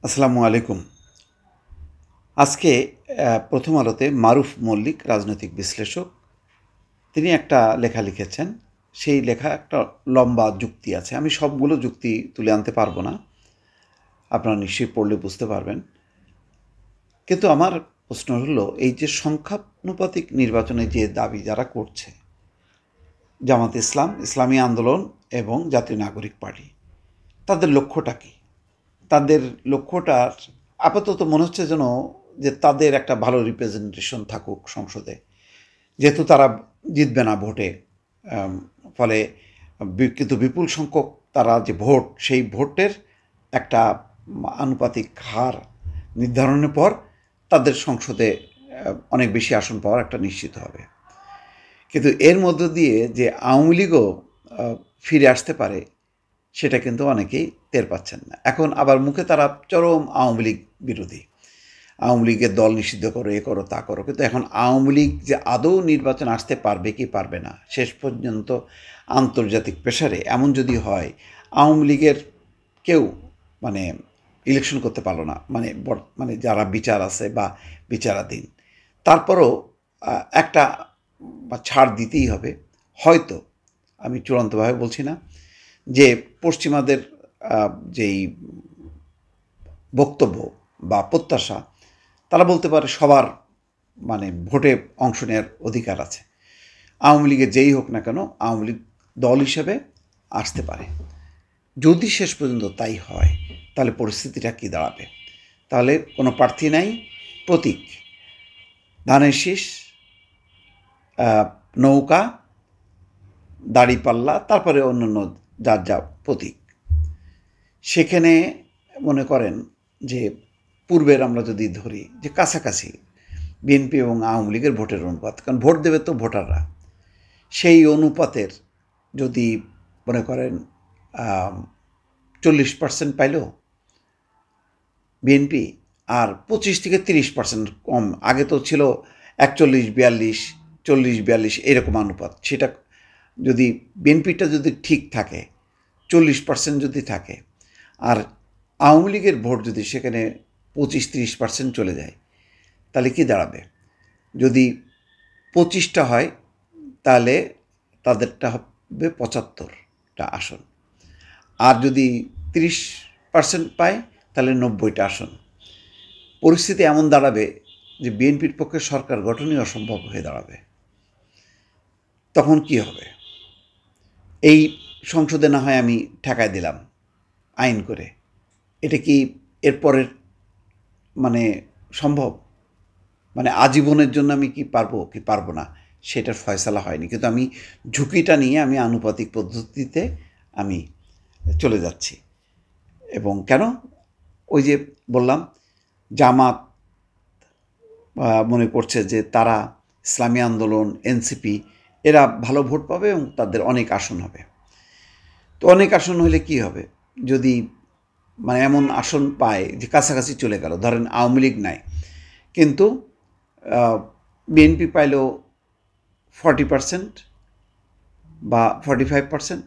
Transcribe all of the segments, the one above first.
আসসালামু আলাইকুম। আজকে প্রথম আলোতে মারুফ মল্লিক রাজনৈতিক বিশ্লেষক, তিনি একটা লেখা লিখেছেন। সেই লেখা একটা লম্বা যুক্তি আছে। আমি সবগুলো যুক্তি তুলে আনতে পারবো না। আপনারা নিশ্চয়ই পড়লে বুঝতে পারবেন। কিন্তু আমার প্রশ্ন হলো, এই যে সংখ্যানুপাতিক নির্বাচনে যে দাবি যারা করছে, জামাত ইসলাম, ইসলামী আন্দোলন এবং জাতীয় নাগরিক পার্টি, তাদের লক্ষ্যটা কী? তাদের লক্ষ্যটার আপাতত মনে হচ্ছে যেন যে তাদের একটা ভালো রিপ্রেজেন্টেশন থাকুক সংসদে, যেহেতু তারা জিতবে না ভোটে। ফলে কিন্তু বিপুল সংখ্যক তারা যে ভোট, সেই ভোটের একটা আনুপাতিক হার নির্ধারণের পর তাদের সংসদে অনেক বেশি আসন পাওয়ার একটা নিশ্চিত হবে। কিন্তু এর মধ্য দিয়ে যে আওয়ামী লীগও ফিরে আসতে পারে, সেটা কিন্তু অনেকেই টের পাচ্ছেন না। এখন আবার মুখে তারা চরম আওয়ামী লীগ বিরোধী, আওয়ামী লীগের দল নিষিদ্ধ করো, এ করো, তা করো। কিন্তু এখন আওয়ামী লীগ যে আদৌ নির্বাচন আসতে পারবে কি পারবে না, শেষ পর্যন্ত আন্তর্জাতিক প্রেসারে এমন যদি হয় আওয়ামী লীগের কেউ মানে ইলেকশন করতে পারলো না, মানে যারা বিচার আছে বা বিচারাধীন, তারপরও একটা ছাড় দিতেই হবে। হয়তো, আমি চূড়ান্তভাবে বলছি না, যে পশ্চিমাদের যেই বক্তব্য বা প্রত্যাশা, তারা বলতে পারে সবার ভোটে অংশ নেওয়ার অধিকার আছে। আওয়ামী লীগের যেই হোক না কেন, আওয়ামী লীগ দল হিসেবে আসতে পারে। যদি শেষ পর্যন্ত তাই হয়, তাহলে পরিস্থিতিটা কী দাঁড়াবে? তাহলে কোনো প্রার্থী নাই, প্রতীক ধানের শীষ, নৌকা, দাড়িপাল্লা, তারপরে অন্যান্য যার যা প্রতীক। সেখানে মনে করেন যে পূর্বের আমরা যদি ধরি যে কাছাকাছি বিএনপি এবং আওয়ামী লীগের ভোটের অনুপাত, কারণ ভোট দেবে তো ভোটাররা, সেই অনুপাতের যদি মনে করেন 40% পাইল বিএনপি, আর 25 থেকে 30% কম, আগে তো ছিল 41-42, 40-42 এরকম অনুপাত। সেটা যদি বিএনপিটা যদি ঠিক থাকে, 40% যদি থাকে, আর আওয়ামী লীগের ভোট যদি সেখানে 25-30% চলে যায়, তাহলে কি দাঁড়াবে? যদি 25টা হয়, তাহলে তাদেরটা হবে 75টা আসন। আর যদি 30% পায়, তাহলে 90টা আসন। পরিস্থিতি এমন দাঁড়াবে যে বিএনপির পক্ষে সরকার গঠনই অসম্ভব হয়ে দাঁড়াবে। তখন কি হবে? এই সংসদে না হয় আমি ঠেকায় দিলাম আইন করে, এটা কি এরপরের মানে সম্ভব? আজীবনের জন্য আমি কি পারবো কি পারবো না, সেটার ফয়সালা হয়নি। কিন্তু আমি ঝুঁকিটা নিয়ে আমি আনুপাতিক পদ্ধতিতে আমি চলে যাচ্ছি। এবং কেন? ওই যে বললাম, জামাত মনে করছে যে তারা, ইসলামী আন্দোলন, এনসিপি, এরা ভালো ভোট পাবে এবং তাদের অনেক আসন হবে। তো অনেক আসন হলে কি হবে? যদি এমন আসন পায় যে কাছাকাছি চলে গেল, ধরেন আওয়ামী লীগ নাই, কিন্তু বিএনপি পাইল 40% বা 45%,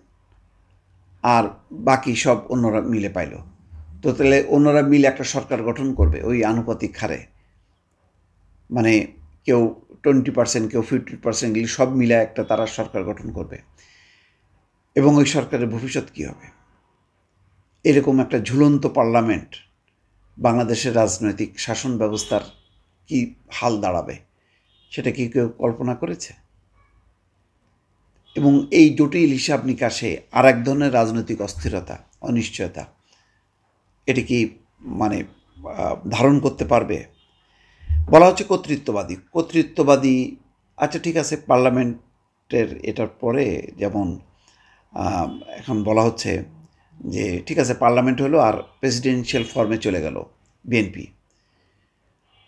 আর বাকি সব অন্যরা মিলে পাইল। তো তাহলে অন্যরা মিলে একটা সরকার গঠন করবে ওই আনুপাতিক হারে। কেউ 20%, কেউ 50%, এগুলি সব মিলে একটা তারা সরকার গঠন করবে। এবং ওই সরকারের ভবিষ্যৎ কী হবে? এরকম একটা ঝুলন্ত পার্লামেন্ট বাংলাদেশের রাজনৈতিক শাসন ব্যবস্থার কি হাল দাঁড়াবে, সেটা কি কেউ কল্পনা করেছে? এবং এই জটিল হিসাব নিকাশে আর এক ধরনের রাজনৈতিক অস্থিরতা, অনিশ্চয়তা, এটি কি ধারণ করতে পারবে? বলা হচ্ছে কর্তৃত্ববাদী। আচ্ছা, ঠিক আছে, পার্লামেন্টের এটার পরে যেমন এখন বলা হচ্ছে যে ঠিক আছে, পার্লামেন্ট হলো আর প্রেসিডেন্সিয়াল ফর্মে চলে গেল বিএনপি,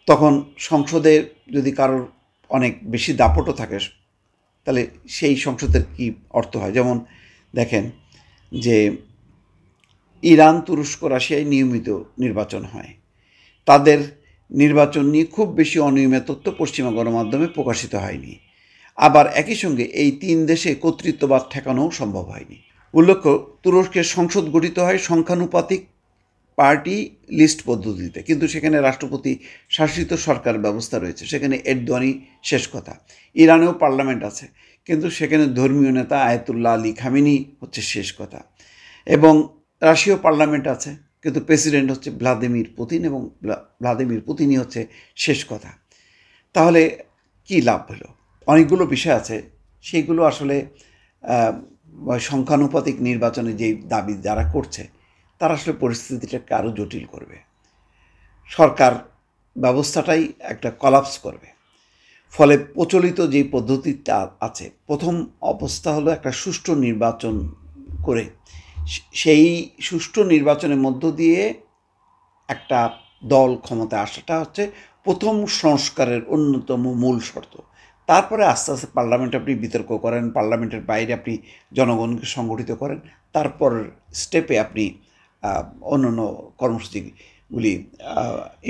তখন সংসদে যদি কারোর অনেক বেশি দাপটও থাকে, তাহলে সেই সংসদের কি অর্থ হয়? যেমন দেখেন যে ইরান, তুরস্ক, রাশিয়ায় নিয়মিত নির্বাচন হয়, তাদের নির্বাচন নিয়ে খুব বেশি অনিয়মিত তথ্য পশ্চিমা গণমাধ্যমে প্রকাশিত হয়নি। আবার একই সঙ্গে এই 3 দেশে কর্তৃত্ববাদ ঠেকানোও সম্ভব হয়নি। উল্লেখ্য, তুরস্কের সংসদ গঠিত হয় সংখ্যানুপাতিক পার্টি লিস্ট পদ্ধতিতে, কিন্তু সেখানে রাষ্ট্রপতি শাসিত সরকার ব্যবস্থা রয়েছে, সেখানে এরদোয়ানই শেষ কথা। ইরানেও পার্লামেন্ট আছে, কিন্তু সেখানে ধর্মীয় নেতা আয়াতুল্লাহ আলী খামেনি হচ্ছে শেষ কথা। এবং রাশিয়াও পার্লামেন্ট আছে, কিন্তু প্রেসিডেন্ট হচ্ছে ভ্লাদিমির পুতিন, এবং ভ্লাদিমির পুতিনই হচ্ছে শেষ কথা। তাহলে কি লাভ হলো? অনেকগুলো বিষয় আছে, সেইগুলো আসলে সংখ্যানুপাতিক নির্বাচনে যেই দাবি যারা করছে তারা আসলে পরিস্থিতিটাকে আরও জটিল করবে, সরকার ব্যবস্থাটাই একটা কলাপস করবে। ফলে প্রচলিত যেই পদ্ধতিটা আছে, প্রথম অবস্থা হলো একটা সুষ্ঠু নির্বাচন করে সেই সুষ্ঠু নির্বাচনের মধ্য দিয়ে একটা দল ক্ষমতায় আসাটা হচ্ছে প্রথম সংস্কারের অন্যতম মূল শর্ত। তারপরে আস্তে আস্তে পার্লামেন্টে আপনি বিতর্ক করেন, পার্লামেন্টের বাইরে আপনি জনগণকে সংগঠিত করেন, তারপর স্টেপে আপনি অন্যান্য কর্মসূচিগুলি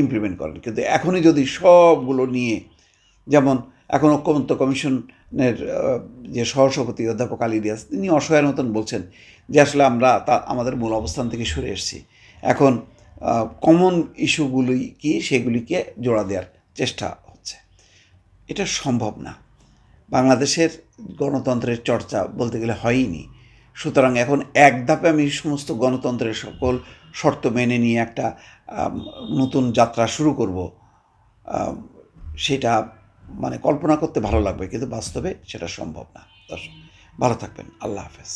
ইমপ্লিমেন্ট করেন। কিন্তু এখনই যদি সবগুলো নিয়ে, যেমন এখন ঐক্যমত্য কমিশনের যে সহসভাপতি অধ্যাপক আলী রিয়াজ, তিনি অসহায়ের মতন বলছেন যে আসলে আমরা আমাদের মূল অবস্থান থেকে সরে এসেছি, এখন কমন ইস্যুগুলি কি সেগুলিকে জোড়া দেওয়ার চেষ্টা হচ্ছে। এটা সম্ভব না, বাংলাদেশের গণতন্ত্রের চর্চা বলতে গেলে হয়নি। সুতরাং এখন এক ধাপে আমি সমস্ত গণতন্ত্রের সকল শর্ত মেনে নিয়ে একটা নতুন যাত্রা শুরু করব, সেটা মানে কল্পনা করতে ভালো লাগবে, কিন্তু বাস্তবে সেটা সম্ভব না। দর্শক ভালো থাকবেন, আল্লাহ হাফেজ।